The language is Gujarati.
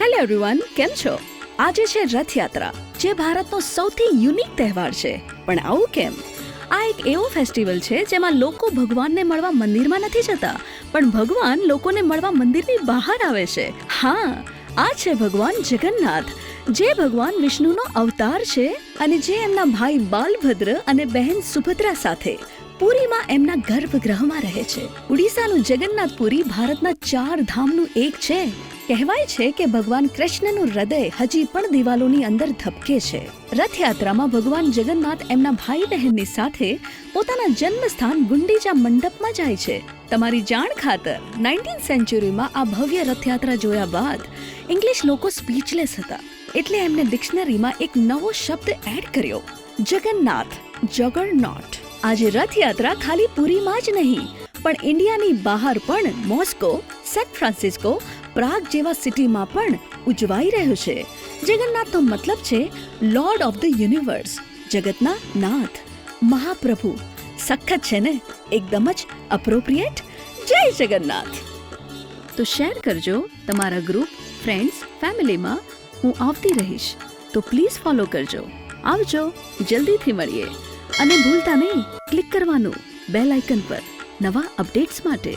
હેલો એવરીવન, કેમ છો? આજે છે રથયાત્રા, જે ભારતનો સૌથી યુનિક તહેવાર છે. પણ આવું કેમ? આ એક એવો ફેસ્ટિવલ છે જેમાં લોકો ભગવાનને મળવા મંદિરમાં નથી જતા, પણ ભગવાન લોકોને મળવા મંદિરની બહાર આવે છે. હા, આ છે ભગવાન જગન્નાથ, જે ભગવાન વિષ્ણુનો અવતાર છે અને જે એમના ભાઈ બાલભદ્ર અને બહેન સુભદ્રા સાથે પુરીમાં એમના ગર્ભગૃહમાં રહે છે. ઉડીસાનું જગન્નાથપુરી ભારતના 4 ધામનું એક છે. કહેવાય છે કે ભગવાન કૃષ્ણનું હૃદય હજી પણ દિવાલોની અંદર ધબકે છે. રથયાત્રામાં ભગવાન જગન્નાથ એમના ભાઈ બહેનની સાથે પોતાના જન્મસ્થાન ગુંડીચા મંડપમાં જાય છે. તમારી જાણ ખાતર 19th સેન્ચુરીમાં આ ભવ્ય રથયાત્રા જોયા બાદ ઇંગ્લિશ લોકો સ્પીચલેસ હતા, એટલે એમને ડિક્શનરીમાં એક નવો શબ્દ એડ કર્યો, જગન્નાથ, જગરનોટ. આજે રથયાત્રા ખાલી પુરીમાં જ નહીં, પણ ઇન્ડિયાની બહાર પણ મોસ્કો, સેન ફ્રાન્સિસ્કો, પ્રાગ જેવા સિટીમાં પણ ઉજવાઈ રહ્યો છે. જગન્નાથનો મતલબ છે લોર્ડ ઓફ ધ યુનિવર્સ, જગતના નાથ, મહાપ્રભુ. સખત છે ને? એકદમ જ અપ્રોપ્રિએટ. જય જગન્નાથ. તો શેર કરજો તમારા ગ્રુપ, ફ્રેન્ડ્સ, ફેમિલીમાં. હું આવતી રહીશ, તો પ્લીઝ ફોલો કરજો. આવજો, જલ્દીથી મળીએ. અને ભૂલતા નહીં ક્લિક કરવાનું બેલ આઇકન પર નવા અપડેટ્સ માટે.